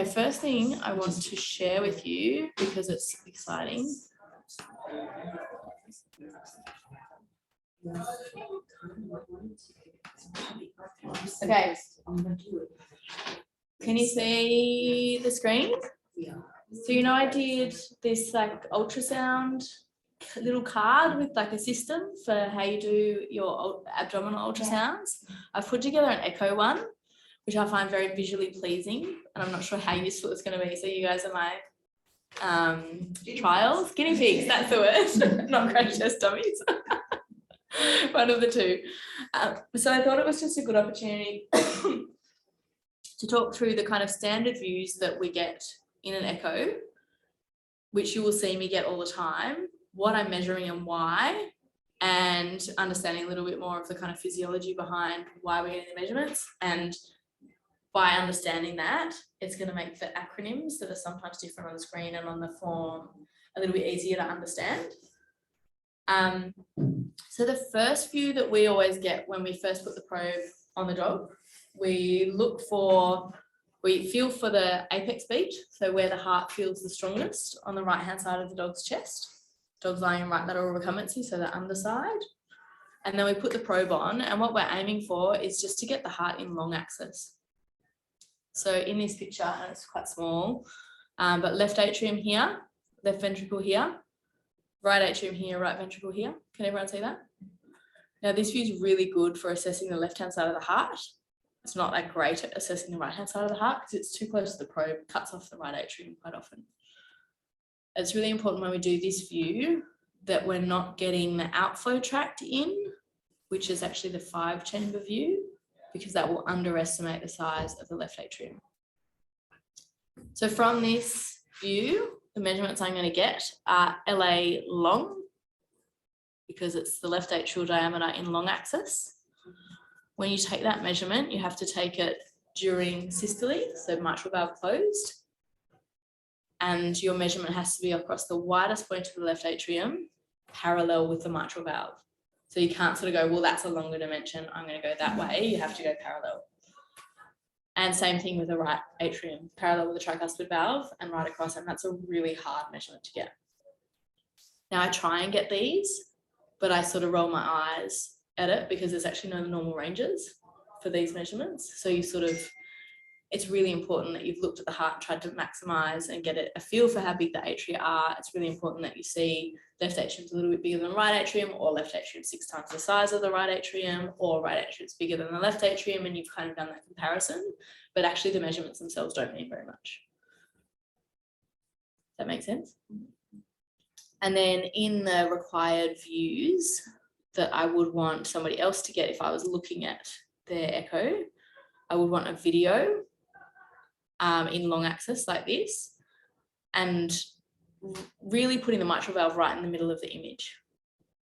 The first thing I want to share with you, because it's exciting, okay, can you see the screen? So you know I did this like ultrasound little card with like a system for how you do your abdominal ultrasounds. I've put together an echo one, which I find very visually pleasing, and I'm not sure how useful it's going to be. So you guys are my trials, guinea pigs, that's the word, not crash test dummies. One of the two. So I thought it was just a good opportunity to talk through the kind of standard views that we get in an echo, which you will see me get all the time, what I'm measuring and why, and understanding a little bit more of the kind of physiology behind why we're getting the measurements. And by understanding that, it's going to make the acronyms that are sometimes different on the screen and on the form a little bit easier to understand. So the first view that we always get when we first put the probe on the dog, we feel for the apex beat, so where the heart feels the strongest on the right hand side of the dog's chest. Dog's lying in right lateral recumbency, so the underside. And then we put the probe on, and what we're aiming for is just to get the heart in long axis. So in this picture, and it's quite small, but left atrium here, left ventricle here, right atrium here, right ventricle here. Can everyone see that? Now this view is really good for assessing the left-hand side of the heart. It's not that great at assessing the right-hand side of the heart because it's too close to the probe, it cuts off the right atrium quite often. It's really important when we do this view that we're not getting the outflow tract in, which is actually the 5-chamber view, because that will underestimate the size of the left atrium. So from this view, the measurements I'm going to get are LA long, because it's the left atrial diameter in long axis. When you take that measurement, you have to take it during systole, so mitral valve closed. And your measurement has to be across the widest point of the left atrium, parallel with the mitral valve. So you can't sort of go, well, that's a longer dimension, I'm going to go that way. You have to go parallel. And same thing with the right atrium, parallel with the tricuspid valve and right across, and that's a really hard measurement to get. Now I try and get these, but I sort of roll my eyes at it because there's actually no normal ranges for these measurements. So you sort of, it's really important that you've looked at the heart and tried to maximize and get a feel for how big the atria are. It's really important that you see left atrium's a little bit bigger than right atrium, or left atrium 6 times the size of the right atrium, or right atrium's bigger than the left atrium, and you've kind of done that comparison. But actually the measurements themselves don't mean very much. Does that make sense? And then in the required views that I would want somebody else to get if I was looking at their echo, I would want a video in long axis like this, and really putting the mitral valve right in the middle of the image.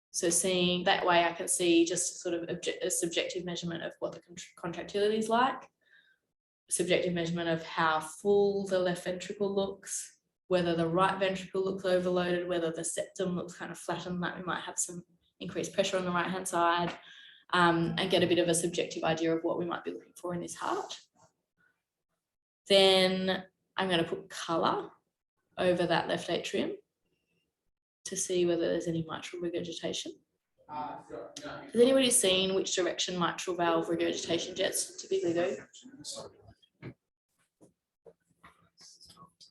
So seeing that way I can see just sort of a subjective measurement of what the contractility is like, a subjective measurement of how full the left ventricle looks, whether the right ventricle looks overloaded, whether the septum looks kind of flattened, like we might have some increased pressure on the right hand side, and get a bit of a subjective idea of what we might be looking for in this heart. Then I'm going to put colour over that left atrium to see whether there's any mitral regurgitation. Has anybody seen which direction mitral valve regurgitation jets typically go?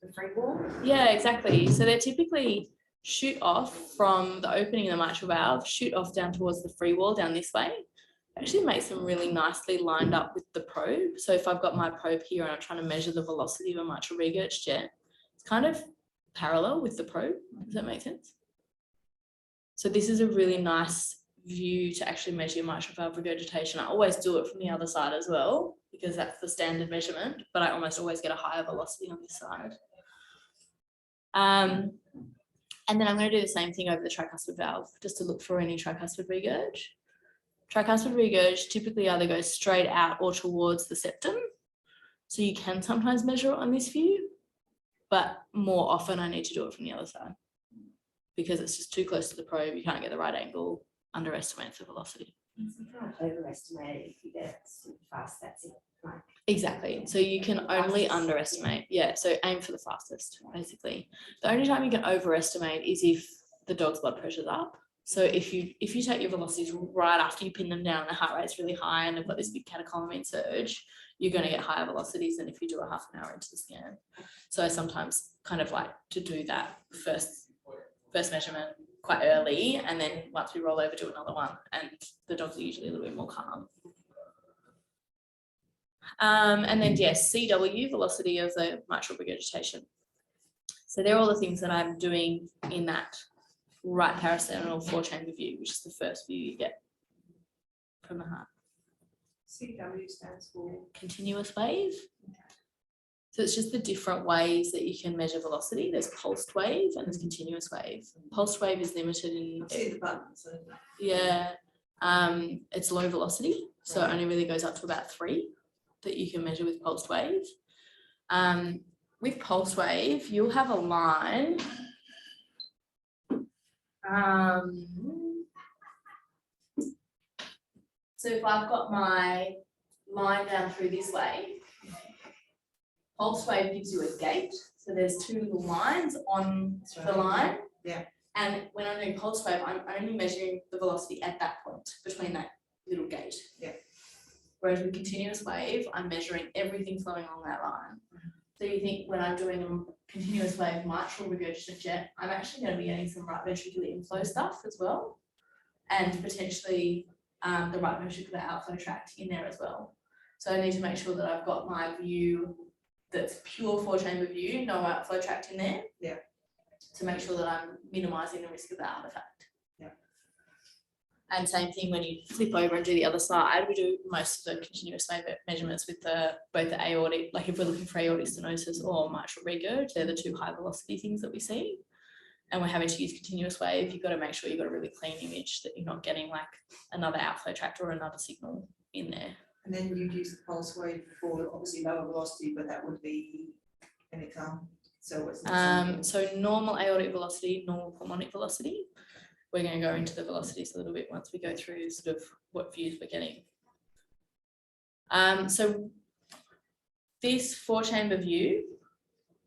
The free wall? Yeah, exactly. So they typically shoot off from the opening of the mitral valve, shoot off down towards the free wall down this way. Actually makes them really nicely lined up with the probe. So if I've got my probe here and I'm trying to measure the velocity of a mitral regurg jet, it's kind of parallel with the probe. Does that make sense? So this is a really nice view to actually measure your mitral valve regurgitation. I always do it from the other side as well, because that's the standard measurement, but I almost always get a higher velocity on this side. And then I'm going to do the same thing over the tricuspid valve, just to look for any tricuspid regurg. Tricuspid regurg typically either goes straight out or towards the septum. So you can sometimes measure it on this view, but more often I need to do it from the other side because it's just too close to the probe. You can't get the right angle, underestimates the velocity. You can't overestimate it if you get super fast, that's it. Like, exactly. So you can only underestimate. Yeah. So aim for the fastest, basically. The only time you can overestimate is if the dog's blood pressure's up. So if you take your velocities right after you pin them down, the heart rate's really high and they've got this big catecholamine surge, you're going to get higher velocities than if you do a half an hour into the scan. So I sometimes kind of like to do that first measurement quite early, and then once we roll over, do another one, and the dogs are usually a little bit more calm. And then yes, CW, velocity of the mitral regurgitation. So they're all the things that I'm doing in that right parasternal 4-chamber view, which is the first view you get from the heart. CW stands for Continuous wave. So it's just the different ways that you can measure velocity. There's pulsed wave and there's continuous wave. Pulsed wave is limited in, see the button, so yeah, it's low velocity, so it only really goes up to about 3 that you can measure with pulsed wave. With pulsed wave, you'll have a line. So if I've got my line down through this way, pulse wave gives you a gate. So there's 2 little lines on the line. Yeah. And when I'm doing pulse wave, I'm only measuring the velocity at that point between that little gate. Yeah. Whereas with continuous wave, I'm measuring everything flowing along that line. So you think when I'm doing a continuous wave mitral regurgitant jet, I'm actually going to be getting some right ventricular inflow stuff as well, and potentially the right ventricular outflow tract in there as well. So I need to make sure that I've got my view that's pure 4-chamber view, no outflow tract in there. Yeah. To make sure that I'm minimising the risk of that artifact. Yeah. And same thing when you flip over and do the other side, we do most of the continuous wave measurements with both the aortic, like if we're looking for aortic stenosis or mitral regurg, they're the 2 high velocity things that we see. And we're having to use continuous wave, you've got to make sure you've got a really clean image, that you're not getting like another outflow tract or another signal in there. and then you use the pulse wave for obviously lower velocity, but that would be an example. So what's the example? So normal aortic velocity, normal pulmonic velocity. We're going to go into the velocities a little bit once we go through sort of what views we're getting. So this 4-chamber view,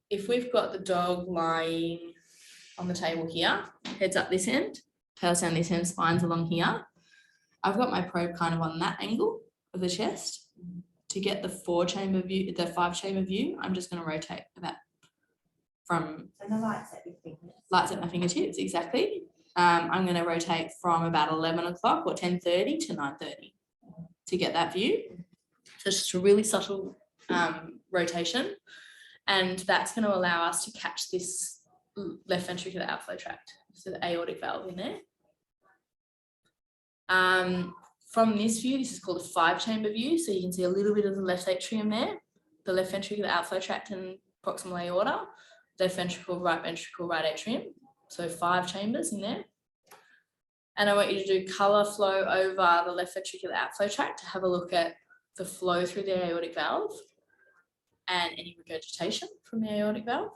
if we've got the dog lying on the table here, heads up this end, tails down this end, spines along here, I've got my probe kind of on that angle of the chest. To get the 4-chamber view, the 5-chamber view, I'm just going to rotate about from and the lights at your fingers. lights at my fingertips, exactly. I'm going to rotate from about 11 o'clock or 10:30 to 9:30 to get that view. So it's just a really subtle rotation, and that's going to allow us to catch this left ventricular outflow tract, so the aortic valve in there. From this view, this is called a 5-chamber view, so you can see a little bit of the left atrium there, the left ventricular outflow tract and proximal aorta, left ventricle, right atrium. So 5 chambers in there. And I want you to do colour flow over the left ventricular outflow tract to have a look at the flow through the aortic valve and any regurgitation from the aortic valve.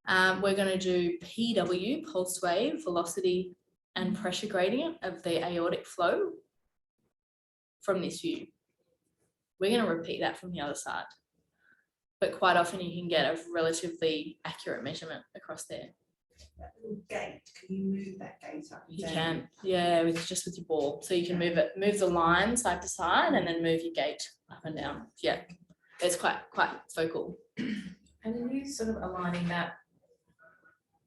We're going to do PW, pulse wave, velocity and pressure gradient of the aortic flow from this view. We're going to repeat that from the other side. But quite often you can get a relatively accurate measurement across there. That little gate, can you move that gate up and You down? can, yeah, just with your ball. So you can move the line side to side and then move your gate up and down. Yeah, it's quite focal. And are you sort of aligning that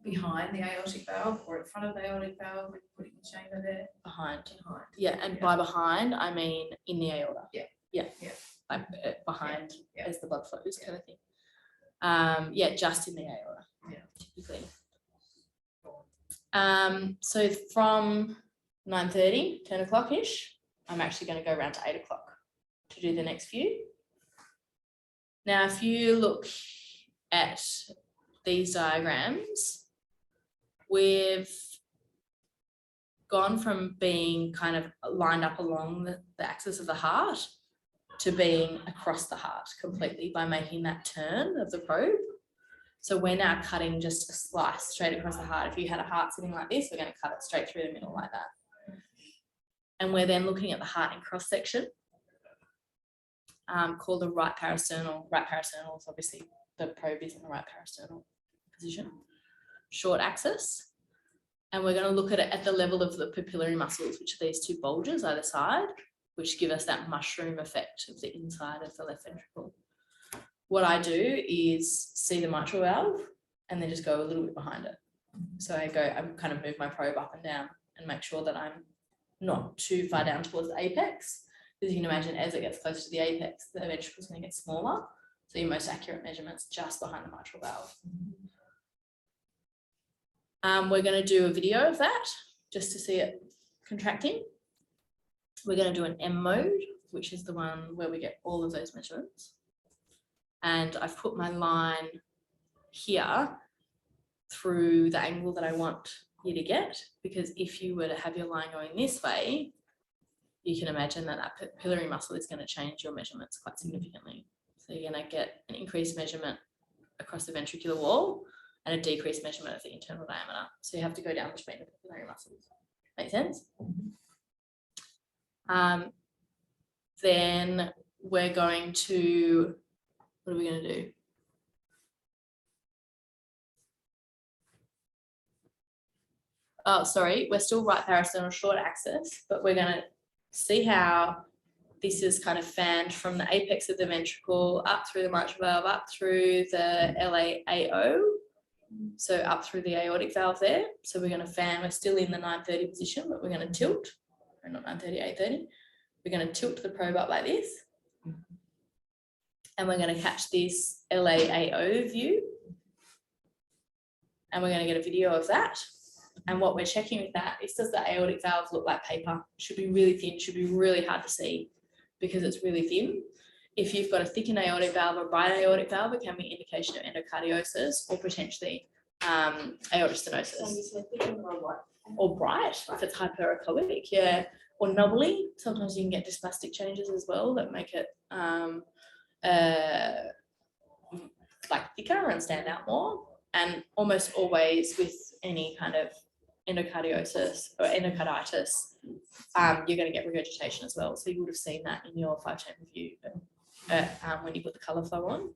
behind the aortic valve or in front of the aortic valve, with putting the chamber there? Behind. Behind. Yeah, and by behind, I mean in the aorta. Yeah. Yeah. Yeah. Like behind Yeah. as the blood flows kind of thing. Yeah, just in the aorta. Yeah. Typically. So from 9:30, 10 o'clock-ish, I'm actually going to go around to 8 o'clock to do the next view. Now, if you look at these diagrams, we've gone from being kind of lined up along the axis of the heart to being across the heart completely by making that turn of the probe. So we're now cutting just a slice straight across the heart. If you had a heart sitting like this, we're going to cut it straight through the middle like that. And we're then looking at the heart in cross section, called the right parasternal. Right parasternal is obviously the probe is in the right parasternal position. Short axis. And we're going to look at it at the level of the papillary muscles, which are these two bulges either side, which give us that mushroom effect of the inside of the left ventricle. What I do is see the mitral valve and then just go a little bit behind it. So I kind of move my probe up and down and make sure that I'm not too far down towards the apex. Because you can imagine as it gets closer to the apex, the ventricle is going to get smaller. So your most accurate measurement's just behind the mitral valve. We're going to do a video of that just to see it contracting. We're going to do an M mode, which is the one where we get all of those measurements. And I've put my line here through the angle that I want you to get, because if you were to have your line going this way, you can imagine that that papillary muscle is going to change your measurements quite significantly. So you're going to get an increased measurement across the ventricular wall and a decreased measurement of the internal diameter. So you have to go down between the papillary muscles. Make sense? Then we're going to, what are we going to do? Oh, sorry, we're still right parasternal short axis, but we're going to see how this is kind of fanned from the apex of the ventricle up through the mitral valve, up through the LAAO, so up through the aortic valve there. So we're going to fan, we're still in the 930 position, but we're going to tilt, or not 930, 830. We're going to tilt the probe up like this. And we're going to catch this LAAO view. And we're going to get a video of that. And what we're checking with that is, does the aortic valve look like paper? Should be really thin, should be really hard to see because it's really thin. If you've got a thickened aortic valve or bright aortic valve, it can be indication of endocardiosis or potentially aortic stenosis. So you said thickened or what? Or bright, if it's hyperechoic, yeah. Or knobbly, sometimes you can get dysplastic changes as well that make it like thicker and stand out more. And almost always with any kind of endocardiosis or endocarditis, you're going to get regurgitation as well. So you would have seen that in your 5-chamber view when you put the colour flow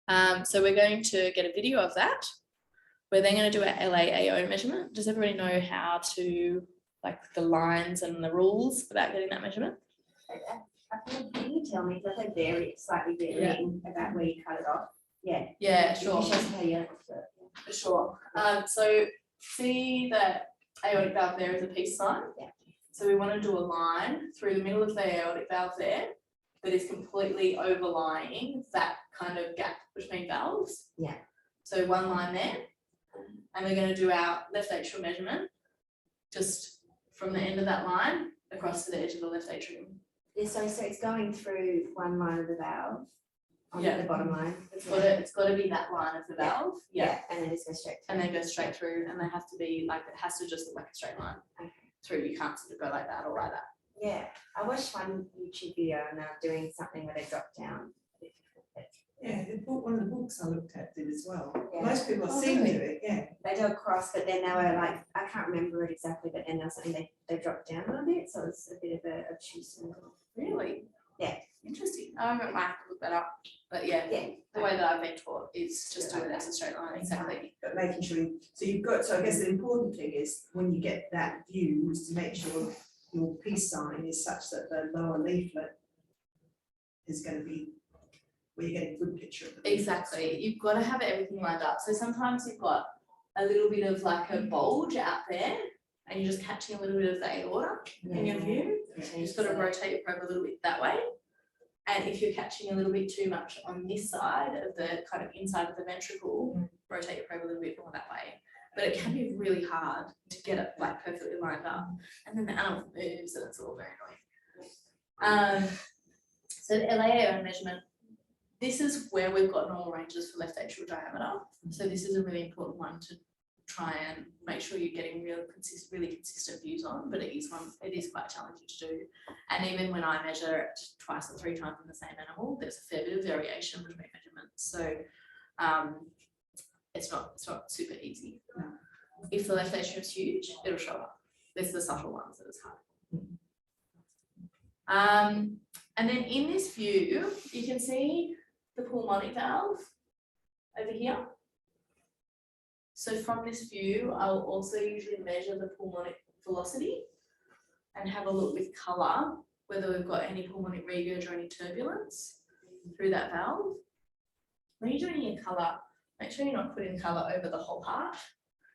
on. So we're going to get a video of that. We're then going to do our LAAO measurement. Does everybody know how to, like, the lines and the rules about getting that measurement? Can you tell me, does it slightly vary about where you cut it off? Yeah. Yeah, sure. You show us how you look at it. For sure. So see the aortic valve there as a peace sign? Yeah. So we want to do a line through the middle of the aortic valve there that is completely overlying that kind of gap between valves. Yeah. So one line there. And we're going to do our left atrial measurement just from the end of that line across to the edge of the left atrium. Yeah, so it's going through one line of the valve on the bottom line. It's got to be that line of the valve. Yeah. And then just go straight through. And then go straight through, and they have to be like, it has to just look like a straight line through. You can't sort of go like that or like that. Yeah, I watched one YouTube video and they're doing something where they drop down. Yeah, one of the books I looked at did as well. Yeah. Most people have seen it, yeah. They do a cross, but then they were like, I can't remember it exactly, but then there was something they dropped down a little bit, so it's a bit of a obtuse. Really? Yeah. Interesting. I might have to look that up. But yeah, the way that I've been taught is just do it as a straight line. Exactly. But making sure, so I guess the important thing is when you get that view is to make sure your peace sign is such that the lower leaflet is going to be where you're getting a good picture of the Exactly. You've got to have everything lined up. So sometimes you've got a little bit of like a bulge out there and you're just catching a little bit of the aorta in your view. You just got to rotate your probe a little bit that way. And if you're catching a little bit too much on this side of the kind of inside of the ventricle, rotate your probe a little bit more that way. But it can be really hard to get it like perfectly lined up. And then the animal moves and it's all very annoying. So the LAAO measurement, this is where we've got normal ranges for left atrial diameter. So this is a really important one to try and make sure you're getting really consistent views on, but it is quite challenging to do. And even when I measure it 2 or 3 times in the same animal, there's a fair bit of variation between measurements. So it's not super easy. If the left atrium is huge, it'll show up. There's the subtle ones that it's hard. And then in this view, you can see the pulmonic valve over here. So from this view, I'll also usually measure the pulmonic velocity and have a look with colour whether we've got any pulmonic regurg or any turbulence through that valve. When you're doing your colour, make sure you're not putting colour over the whole heart.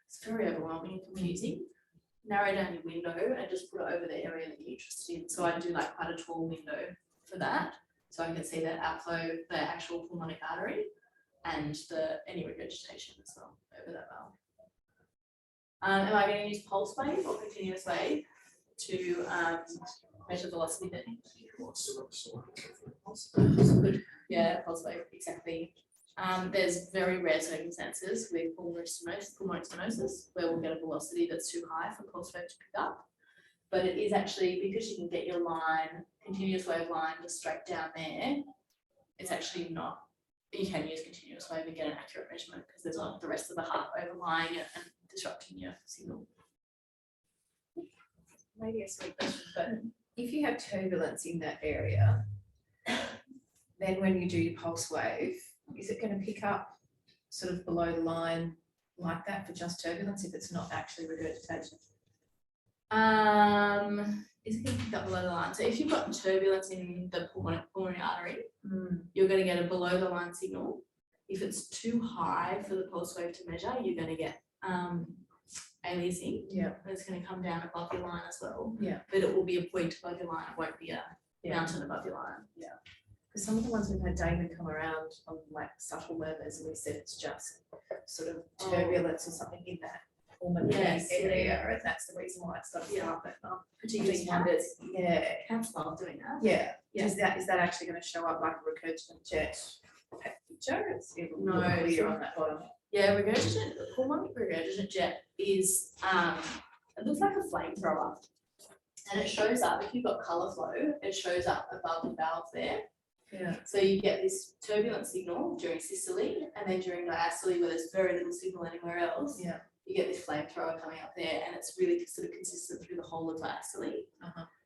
It's very overwhelming and confusing. Narrow down your window and just put it over the area that you're interested in. So I do like quite a tall window for that, so I can see that outflow, the actual pulmonic artery, and any regurgitation as well over that valve. Am I going to use pulse wave or continuous wave to measure velocity then? Yeah, pulse wave, exactly. There's very rare circumstances with pulmonary stenosis where we'll get a velocity that's too high for pulse wave to pick up. But it is actually, because you can get your line, continuous wave line just straight down there, it's actually not, you can use continuous wave and get an accurate measurement because there's not the rest of the heart overlying it and disrupting your signal. Maybe a silly question, but if you have turbulence in that area, then when you do your pulse wave, is it going to pick up sort of below the line like that for just turbulence if it's not actually regurgitation? Is it going to pick up below the line? So if you've got turbulence in the pulmonary artery, you're going to get a below the line signal. If it's too high for the pulse wave to measure, you're going to get aliasing. Yeah. And it's going to come down above your line as well. Yeah. But it will be a point above your line. It won't be a mountain above your line. Yeah. Because some of the ones we've had Damon come around on like subtle murmurs, and we said it's just sort of turbulence or something in that pulmonary area, and that's the reason why it's starting up. Particularly cats. Yeah. Cats love doing that. Yeah. Is that actually going to show up like a regurgitant jet picture? It'll No, look clear on that bottom. Yeah, regurgitant, pulmonic regurgitant jet is, it looks like a flamethrower. And it shows up, if you've got colour flow, it shows up above the valve there. Yeah. So you get this turbulent signal during systole, and then during diastole, where there's very little signal anywhere else, you get this flamethrower coming up there, and it's really sort of consistent through the whole of diastole.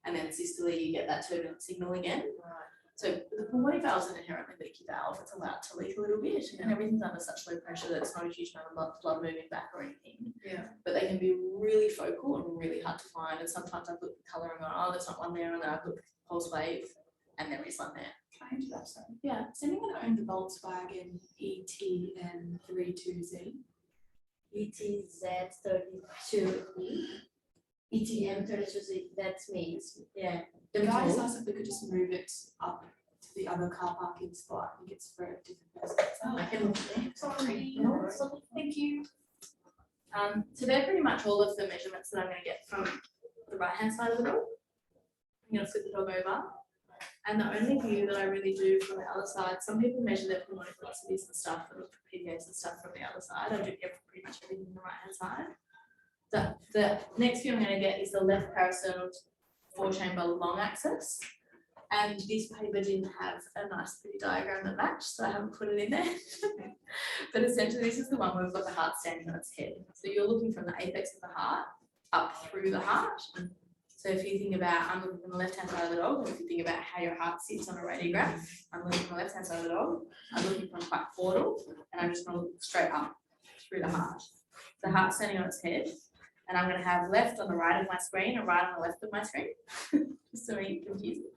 And then systole, you get that turbulent signal again. Right. So the pulmonary valve is an inherently leaky valve. It's allowed to leak a little bit, and everything's under such low pressure that it's not a huge amount of blood moving back or anything. Yeah. But they can be really focal and really hard to find. And sometimes I've looked at colour and gone, oh, there's not one there, and then I've looked at pulse wave, and there is one there. Can I interrupt, sorry? Yeah. Does anyone own the Volkswagen ETM 32Z? ETZ32E. ETM 32Z, that's me. Yeah. The guys asked if we could just move it up to the other car parking spot. I think it's for a different person. Oh, I can look there. Sorry. No worries. Thank you. So they're pretty much all of the measurements that I'm going to get from the right-hand side of the dog. I'm going to flip the dog over. And the only view that I really do from the other side, some people measure their pulmonary velocities and stuff, and PVAs and stuff from the other side. I do pretty much everything on the right-hand side. The next view I'm going to get is the left parasternal 4-chamber long axis. And this paper didn't have a nice pretty diagram that matched, so I haven't put it in there. But essentially this is the one where we've got the heart standing on its head. So you're looking from the apex of the heart up through the heart. So if you think about, I'm looking from the left-hand side of the dog, and if you think about how your heart sits on a radiograph, I'm looking from the left-hand side of the dog, I'm looking from quite caudal, and I'm just going to look straight up through the heart. The heart standing on its head, and I'm going to have left on the right of my screen and right on the left of my screen, just to make it confusing.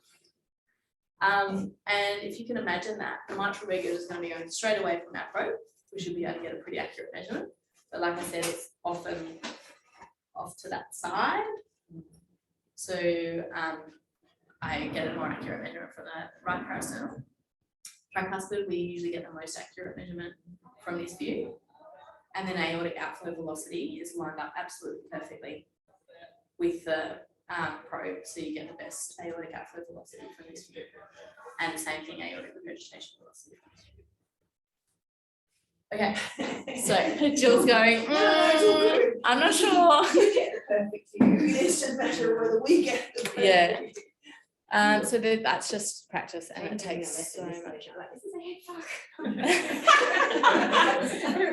And if you can imagine that, the mitral regurg is going to be going straight away from that probe. We should be able to get a pretty accurate measurement. But like I said, it's often off to that side. So I get a more accurate measurement from the right parasternal. Tricuspid, we usually get the most accurate measurement from this view. And then aortic outflow velocity is lined up absolutely perfectly with the probe, so you get the best aortic outflow velocity from this view. And the same thing, aortic regurgitation velocity from this view. Okay, so Jill's going, I'm not sure. You get the perfect view. It's just a matter of whether we get the perfect view. So that's just practice, and it takes so much. Like, this is a head fuck.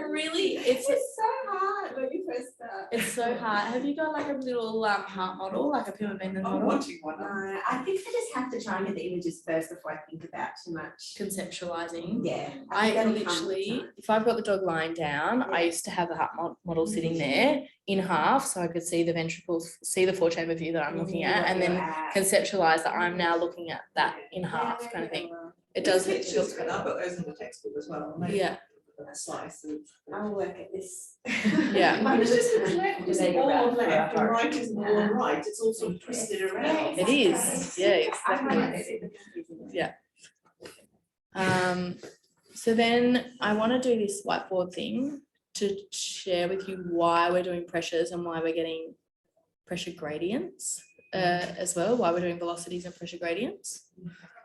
Really, it's so hard when you first start. It's so hard. Have you got like a little heart model, like a Pima Bendon I'm model? wanting one. No, I think I just have to try and get the images first before I think about too much. Conceptualizing. Yeah. I think that'll come with literally, time. if I've got the dog lying down, I Yeah. used to have the heart model sitting there in half so I could see the ventricles, see the four chamber view that I'm looking at, and then conceptualize that I'm now looking at that in half kind of thing. It does. There's pictures, but I've got those in the textbook as well. Maybe Yeah. a slice of. I'll work at this. Yeah. But it's just the left isn't They go all back left for a and right heart. isn't all right. It's all sort of twisted around. It is. Yeah, I find that exactly. super confusing. Yeah. So then I want to do this whiteboard thing to share with you why we're doing pressures and why we're getting pressure gradients as well, why we're doing velocities and pressure gradients.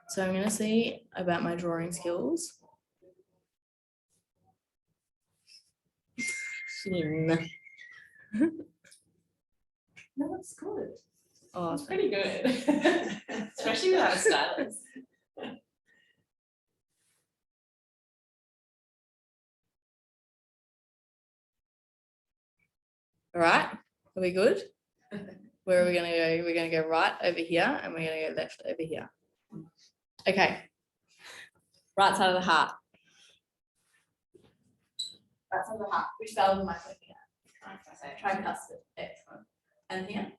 So I'm going to see about my drawing skills. No, that's good. Oh, That's pretty good. Especially without a stylus. all right. Are we good? Where are we going to go? We're going to go right over here and we're going to go left over here. Okay. Right side of the heart. Right side of the heart. Which valve am I looking at? Tricuspid. Excellent. And here?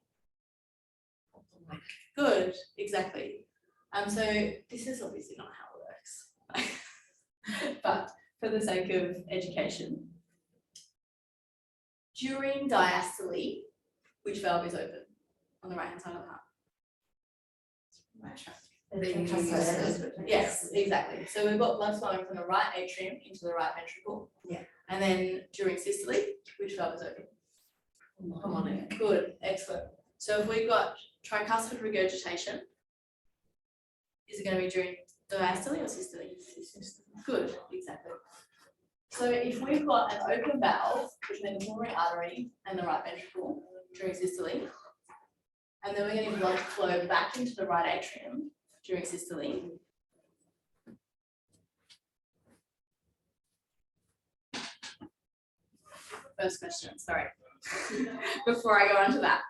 Good. Exactly. So this is obviously not how it works. But for the sake of education, during diastole, which valve is open on the right hand side of the heart? Yes, exactly. So we've got blood flowing from the right atrium into the right ventricle. Yeah. And then during systole, which valve is open? Pulmonic. Good, excellent. So if we've got tricuspid regurgitation, is it going to be during diastole or systole? Good, exactly. So if we've got an open valve between the pulmonary artery and the right ventricle during systole, and then we're getting blood flow back into the right atrium during systole. First question, sorry. Before I go on to that.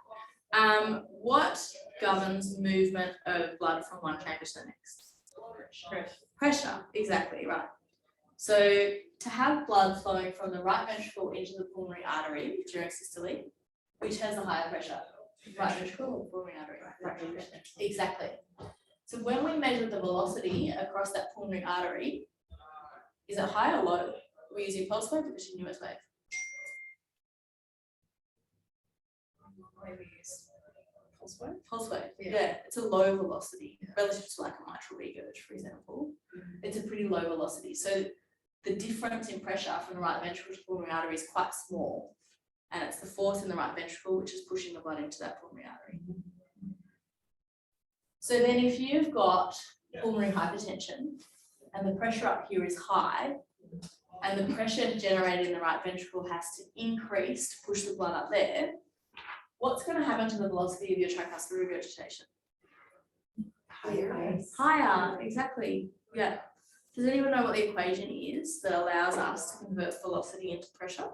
What governs movement of blood from one chamber to the next? Pressure, exactly, right. So to have blood flowing from the right ventricle into the pulmonary artery during systole, which has a higher pressure? Right ventricle or pulmonary artery? Right ventricle. Exactly. So when we measure the velocity across that pulmonary artery, is it high or low? Are we using pulse wave or continuous wave? Maybe use pulse wave. Pulse wave, yeah, it's a low velocity relative to like a mitral regurg, for example. It's a pretty low velocity. So the difference in pressure from the right ventricle to pulmonary artery is quite small. And it's the force in the right ventricle which is pushing the blood into that pulmonary artery. So then if you've got pulmonary hypertension and the pressure up here is high and the pressure generated in the right ventricle has to increase to push the blood up there, what's going to happen to the velocity of your tricuspid regurgitation? Higher, exactly. Yeah. Does anyone know what the equation is that allows us to convert velocity into pressure?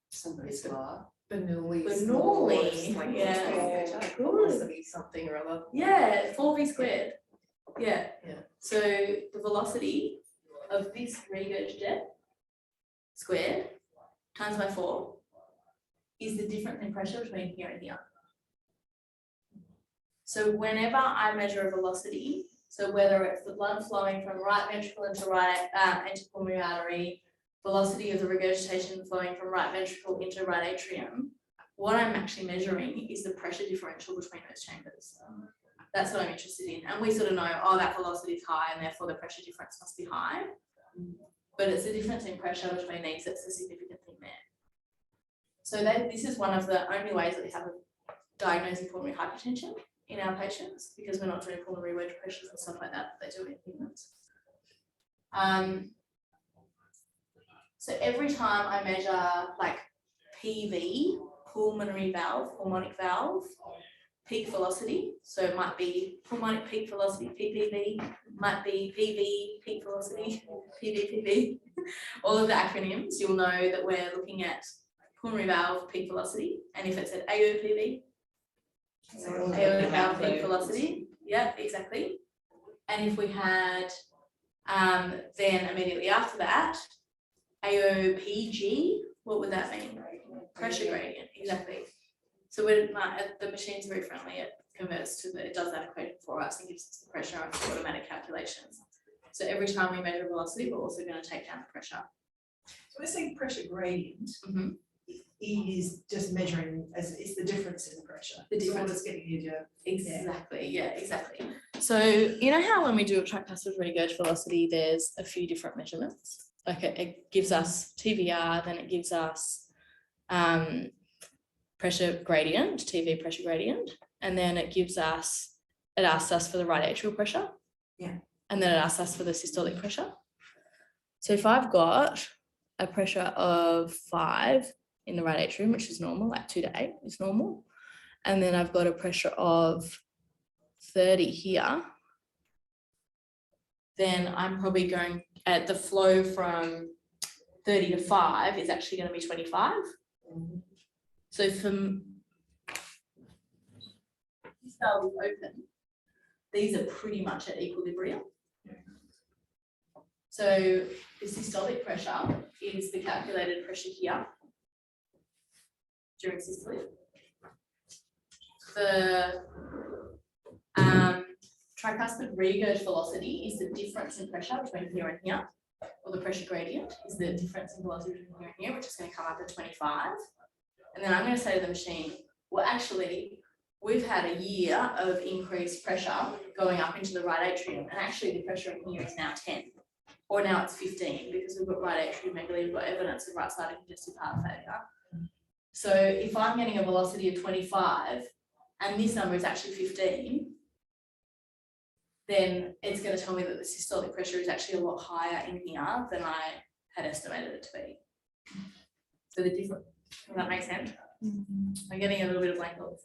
Somebody's got Bernoulli's Bernoulli, laws, like yeah. velocity something or other. Yeah, 4v squared. Yeah. Yeah. So the velocity of this regurg jet squared times by 4 is the difference in pressure between here and here. So whenever I measure a velocity, so whether it's the blood flowing from right ventricle into into pulmonary artery, velocity of the regurgitation flowing from right ventricle into right atrium, what I'm actually measuring is the pressure differential between those chambers. That's what I'm interested in. And we sort of know, oh, that velocity is high and therefore the pressure difference must be high. But it's the difference in pressure between these that's the significant thing there. So this is one of the only ways that we have of diagnosing pulmonary hypertension in our patients, because we're not doing pulmonary wedge pressures and stuff like that they do in humans. So every time I measure like PV, pulmonary valve, pulmonic valve, peak velocity, so it might be pulmonic peak velocity, PPV, might be PV, peak velocity, PVPV. all of the acronyms, you'll know that we're looking at pulmonary valve peak velocity, and if it's at AOPV, aortic valve peak velocity, yeah, exactly. And if we had then immediately after that, AOPG, what would that mean? Pressure gradient, exactly. So we're the machine's very friendly. It converts to it does that equation for us and gives us the pressure and automatic calculations. So every time we measure velocity, we're also going to take down the pressure. So we're saying pressure gradient. Mm-hmm. E is just measuring as it's the difference in the pressure. The difference is getting you to exactly, yeah, exactly. So you know how when we do a tricuspid regurg velocity, there's a few different measurements. Like it gives us TVR, then it gives us pressure gradient, TV pressure gradient, and then it asks us for the right atrial pressure. Yeah. And then it asks us for the systolic pressure. So if I've got a pressure of 5 in the right atrium, which is normal, like 2 to 8 is normal, and then I've got a pressure of 30 here, then I'm probably going at the flow from 30 to 5 is actually going to be 25. So from this valve is open, these are pretty much at equilibrium. So the systolic pressure is the calculated pressure here during systole. The tricuspid regurg velocity is the difference in pressure between here and here, or the pressure gradient is the difference in velocity between here and here, which is going to come up at 25. And then I'm going to say to the machine, well, actually, we've had a year of increased pressure going up into the right atrium, and actually the pressure in here is now 10, or now it's 15, because we've got right atriomegaly, we've got evidence of right-sided congestive heart failure. So if I'm getting a velocity of 25, and this number is actually 15, then it's going to tell me that the systolic pressure is actually a lot higher in here than I had estimated it to be. So the difference, does that make sense? I'm getting a little bit of blank looks.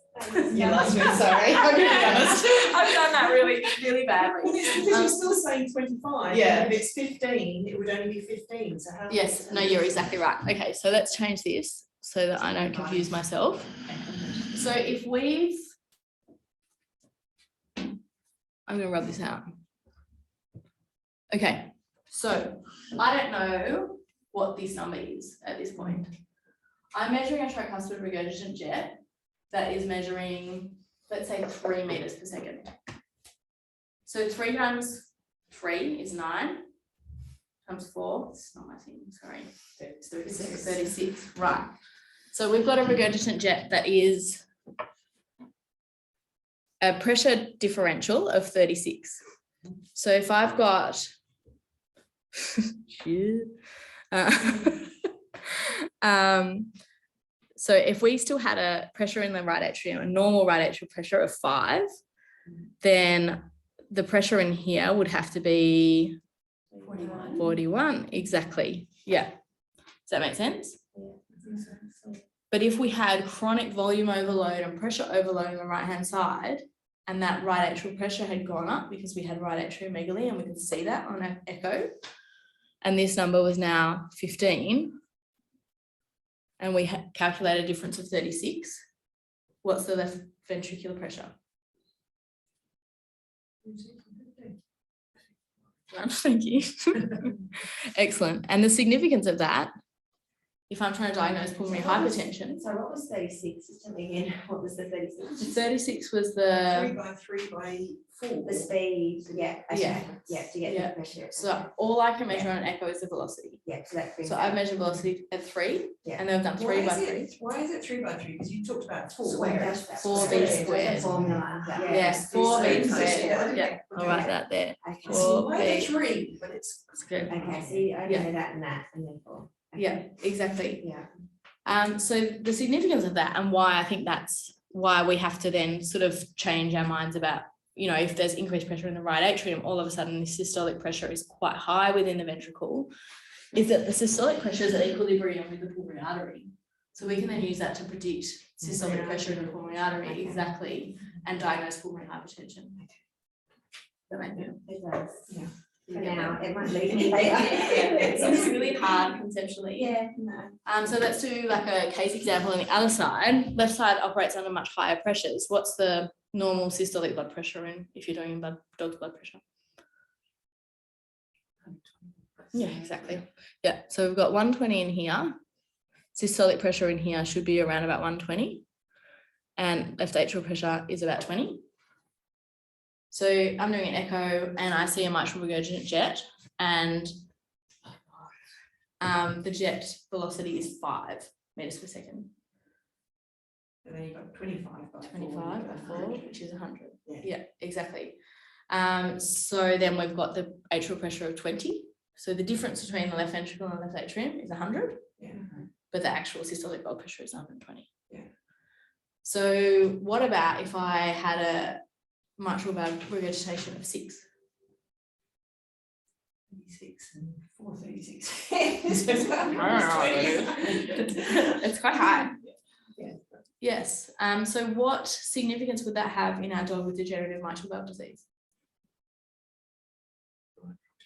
Yeah, that's me, sorry. I'm gonna be honest. I've done that really, really badly. Well, it's because you're still saying 25. Yeah. If it's 15, it would only be 15. So how? Yes, no, you're exactly right. Okay, so let's change this so that I don't confuse myself. So if we've, I'm going to rub this out. Okay, so I don't know what this number is at this point. I'm measuring a tricuspid regurgitant jet that is measuring, let's say, 3 meters per second. So 3 times 3 is 9, times 4, it's not my thing, sorry, it's 36, right. So we've got a regurgitant jet that is a pressure differential of 36. So if I've got, so if we still had a pressure in the right atrium, a normal right atrial pressure of 5, then the pressure in here would have to be 41, exactly. Yeah. Does that make sense? But if we had chronic volume overload and pressure overload on the right-hand side, and that right atrial pressure had gone up because we had right atriomegaly, and we could see that on an echo, and this number was now 15, and we calculated a difference of 36, what's the left ventricular pressure? Thank you. Excellent. And the significance of that, if I'm trying to diagnose pulmonary hypertension. So what was 36? Just tell me again, what was the 36? 36 was the 3 by 3 by 4. The speed, yeah, okay. Yeah. Yeah, to get Yeah. the pressure. So all I can measure on an echo is the velocity. Yeah, so that brings So I've measured velocity at 3, Yeah. and they've done 3 by 3. Why is it 3 by 3? Because you talked about 4. Square. 4v squared. Formula. Yes, 4v squared. squared. Yeah, Okay. I'll write that there. Okay. Four. Why is it 3? But it's That's good. Okay, so you only Yeah. know that and then 4. Okay. Yeah, exactly. Yeah. So the significance of that, and why I think that's why we have to then sort of change our minds about, you know, if there's increased pressure in the right atrium, all of a sudden the systolic pressure is quite high within the ventricle, is that the systolic pressure is at equilibrium with the pulmonary artery. So we can then use that to predict systolic pressure in the pulmonary artery, Okay. exactly, and diagnose pulmonary hypertension. That makes sense. It does, yeah. for now, it might lead me later. It's really hard conceptually. Yeah, no. So let's do like a case example on the other side. Left side operates under much higher pressures. What's the normal systolic blood pressure if you're doing dog's blood pressure? Yeah, exactly. Yeah, so we've got 120 in here. Systolic pressure in here should be around about 120. And left atrial pressure is about 20. So I'm doing an echo and I see a mitral regurgitant jet, and the jet velocity is 5 meters per second. And then you've got 25 by 25 by 4, which is 100. Yeah. Yeah, exactly. So then we've got the atrial pressure of 20. So the difference between the left ventricle and the left atrium is 100. Yeah. But the actual systolic blood pressure is 120. Yeah. So what about if I had a mitral valve regurgitation of 6? 36 and 436. It's quite high. Yeah. Yes. So what significance would that have in our dog with degenerative mitral valve disease?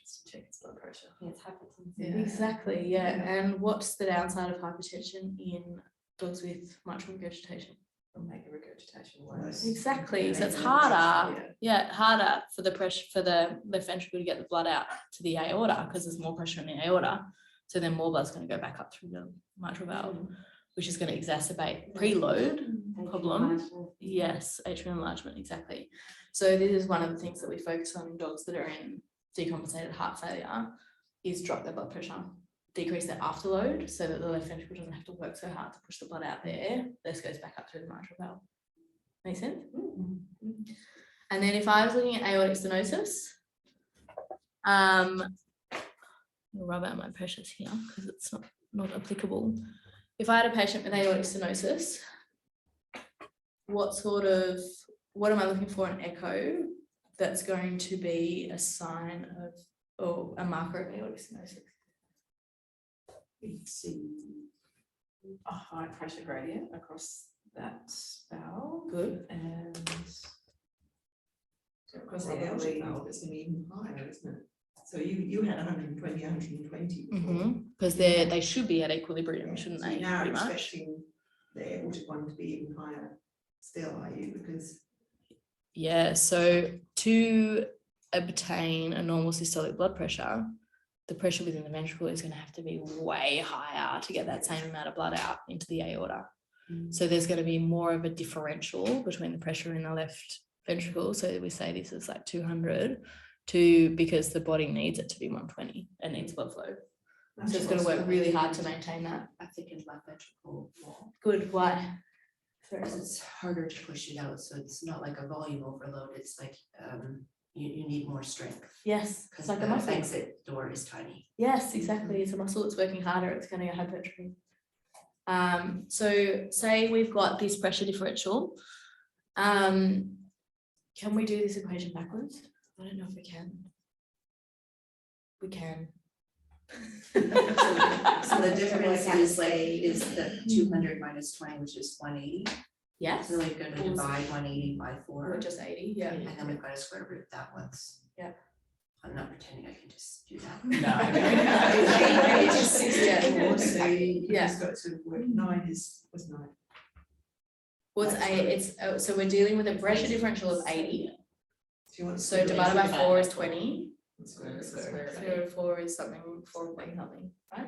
Just to check its blood pressure. Yeah, it's hypertension. Yeah. Exactly. Yeah. And what's the downside of hypertension in dogs with mitral regurgitation? It'll make the regurgitation worse. Exactly. So it's Yeah. harder. Yeah, harder for the pressure for the left ventricle to get the blood out to the aorta because there's more pressure in the aorta. So then more blood's going to go back up through the mitral valve, which is going to exacerbate preload problem. Yes, atrial enlargement, exactly. So this is one of the things that we focus on in dogs that are in decompensated heart failure, is drop their blood pressure, decrease their afterload so that the left ventricle doesn't have to work so hard to push the blood out there. This goes back up through the mitral valve. Make sense? And then if I was looking at aortic stenosis, I'll rub out my pressures here because it's not applicable. If I had a patient with aortic stenosis, what am I looking for in echo that's going to be a sign of, or a marker of aortic stenosis? We see a high pressure gradient across that valve. Good. And Because the aortic valve is going to be even higher, isn't it? So you had 120 before. Because they should be at equilibrium, Yeah, shouldn't so they? you're now Pretty much. expecting the aortic one to be even higher still, are you? Because Yeah, so to obtain a normal systolic blood pressure, the pressure within the ventricle is going to have to be way higher to get that same amount of blood out into the aorta. So there's going to be more of a differential between the pressure in the left ventricle. So we say this is like 200 because the body needs it to be 120 and needs blood flow. So it's going to work really hard to maintain that. I think in left ventricle wall, Good. Why? because it's harder to push it out, so it's not like a volume overload, it's like you need more strength. Yes, Because it's like a the muscle. exit door is tiny. Yes, exactly. It's a muscle that's working harder. It's going to get hypertrophy. So say we've got this pressure differential. Can we do this equation backwards? I don't know if we can. We can. So the difference is the 200 minus 20, which is 180. Yes. So we're going to divide 180 by 4. Or just 80. Yeah. And then we've got to square root that once. Yeah. I'm not pretending I can just do that. it's just 64, so you Yeah. just got to work 9 was 9. What's That's 8? It's so we're dealing with a pressure differential of 80. Do you want to So divided by 4 is 20. square So 4 is something, 4 point something, right?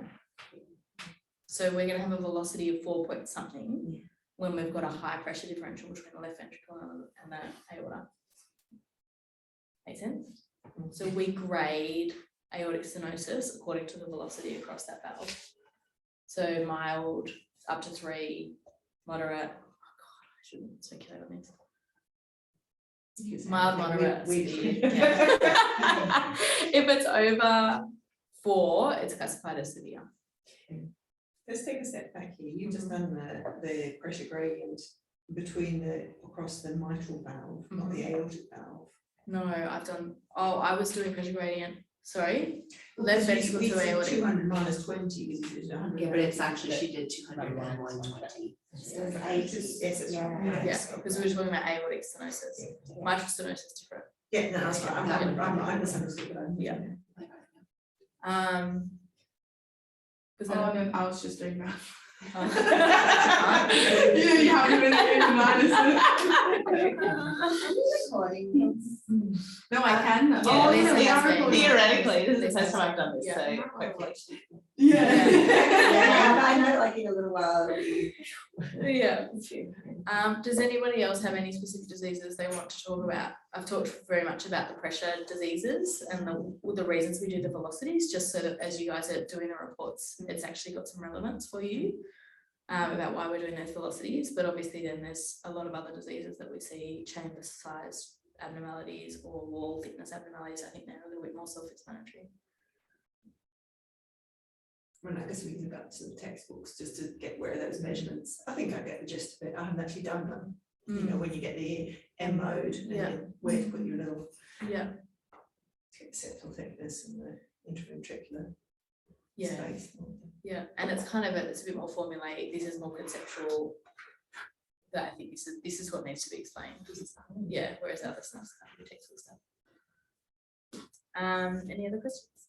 So we're going to have a velocity of 4 point something when we've got a high pressure differential between the left ventricle and the aorta. Make sense? So we grade aortic stenosis according to the velocity across that valve. So mild up to 3, moderate. Oh God, I shouldn't speculate on this. Mild, moderate, severe. Yeah. If it's over 4, it's classified as severe. Let's take a step back here. You've just done the pressure gradient between across the mitral valve, not the aortic valve. No, I was doing pressure gradient. Sorry, left ventricle to aortic. 200 minus 20, which is 100. Yeah, but it's actually, she did 200 and 120. So it's 80. Yes, it's right. Yeah, because we were talking about aortic stenosis. Mitral stenosis is different. Yeah, no, that's right, I misunderstood, but I. Yeah. Was Oh, that? no, I was just doing that. Oh. You haven't been doing No, I can. Yeah, Oh, Lisa yeah, we has are been. recording. Theoretically, this is the Lisa first time has I've done this, been. so hopefully. Yeah. Yeah, but I know like in a little while it'll be. Yeah. Does anybody else have any specific diseases they want to talk about? I've talked very much about the pressure diseases and the reasons we do the velocities, just so that as you guys are doing the reports, it's actually got some relevance for you about why we're doing those velocities. But obviously then there's a lot of other diseases that we see, chamber size abnormalities or wall thickness abnormalities. I think they're a little bit more self-explanatory. Well, I guess we can go back to the textbooks just to get where are those measurements. I think I get the gist of it. I haven't actually done them. You know, when you get the M mode and Yeah. then where to put your little Yeah. septal thickness and the intraventricular Yeah. space. Yeah, and it's kind of it's a bit more formulaic. This is more conceptual. That I think this is what needs to be explained. Yeah, whereas other stuff's kind of textbook stuff. Any other questions?